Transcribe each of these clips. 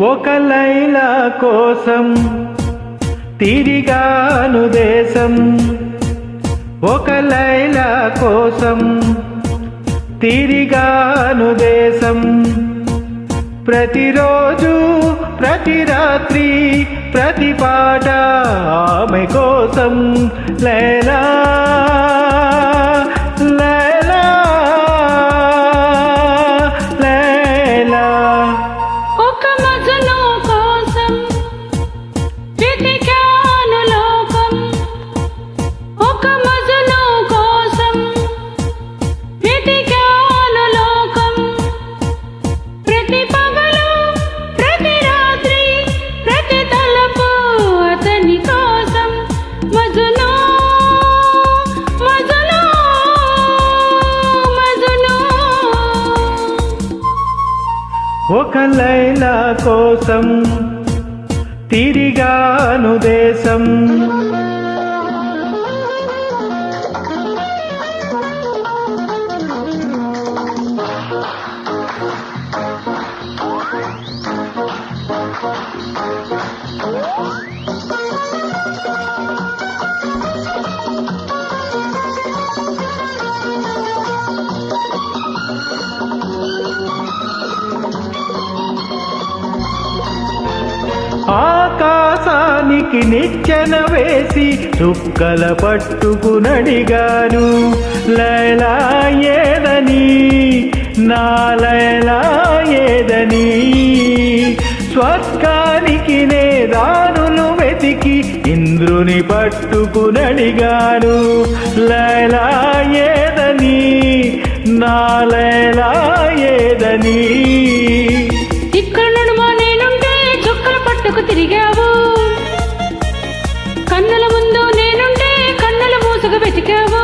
ఒక లైలా కోసం తిరిగాను దేశం, ఒక లైలా కోసం తిరిగాను దేశం. ప్రతిరోజు ప్రతి రాత్రి ప్రతి పాట ఆమె కోసం. లైలా లైలా లైలా. ఒక మజను కోసం వెతికాను లోకం, ఒక మజను కోసం వెతికాను లోకం. ప్రతి పగలు ప్రతి రాత్రి ప్రతి తలపు అతని కోసం. మజను మజను మజను. ఒక లైలా కోసం తిరిగాను దేశం. ఆకాశానికి నిచ్చెన వేసి చుక్కల పట్టుకునడిగాను. లైలా ఏదని నా లైలా ఏదని. స్వర్గానికి నే దారులు వెతికి ఇంద్రుని పట్టుకునడిగాను. లైలా ఏదని నా లైలా ఏదని. ఇక్కడ నడుమ నేనుంటే చుక్కల పట్టుకు తిరిగావు, కన్నుల ముందు నేనుంటే కన్నుల మూసుకు వెతికావు.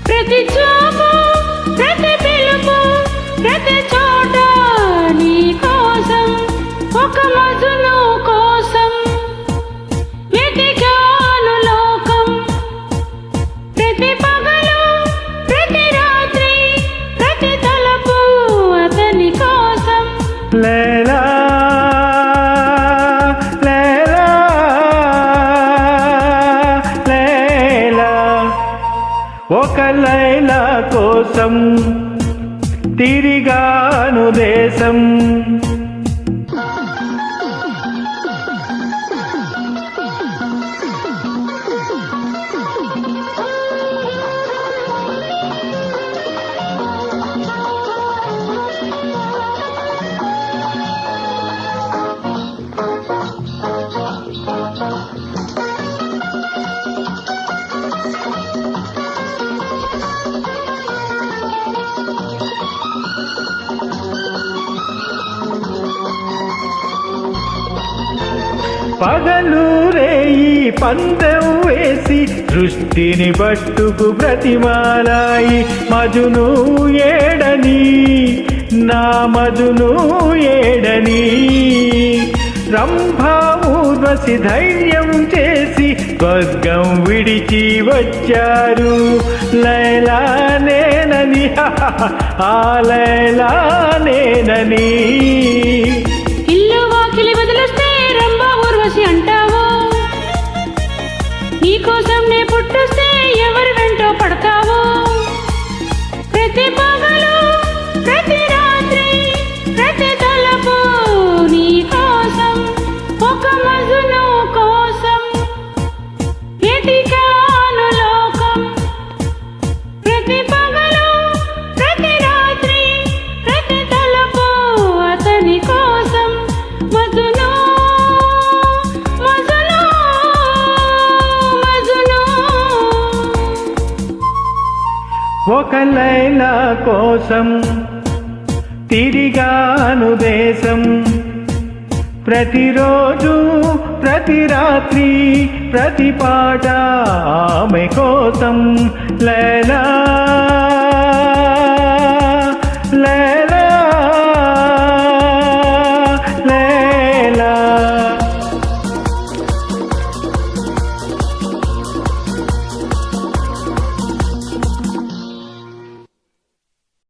ప్రతి చూపు ప్రతి పిలుపు ప్రతి చోట నీ కోసం. ఒక మజను కోసం వెతికాను లోకం. ప్రతి పగలు ప్రతి రాత్రి ప్రతి తలపు అతని కోసం. లైలా లైలా లైలా. ఒక లైలా కోసం తిరిగాను దేశం. పగలు రేయి పందెం వేసి దృష్టిని పట్టుకు బ్రతిమాలాయి. మజును ఏడని నా మజును ఏడని. రంభా ఊర్వశి ధైర్యం చేసి స్వర్గం విడిచి వచ్చారు. లైలా నేనని ఆ లైలా నేనని. ఇల్లు వాకిలి వదిలేస్తే రంభా ఊర్వశి అంటావు, నీకోసం నే పుట్టుస్తే ఎవరి వెంటో పడతావు. ప్రతి పగలు ప్రతి రాత్రి ప్రతి తలపు నీ కోసం. ఒక మజను కోసం వెతికాను లోకం. ప్రతి పగలు ప్రతి రాత్రి ప్రతి తలపు అతని కోసం. మజను మజను మజను. ఒక లైలా కోసం తిరిగాను దేశం. ప్రతిరోజు ప్రతి రాత్రి ప్రతి పాట ఆమె కోసం లైలా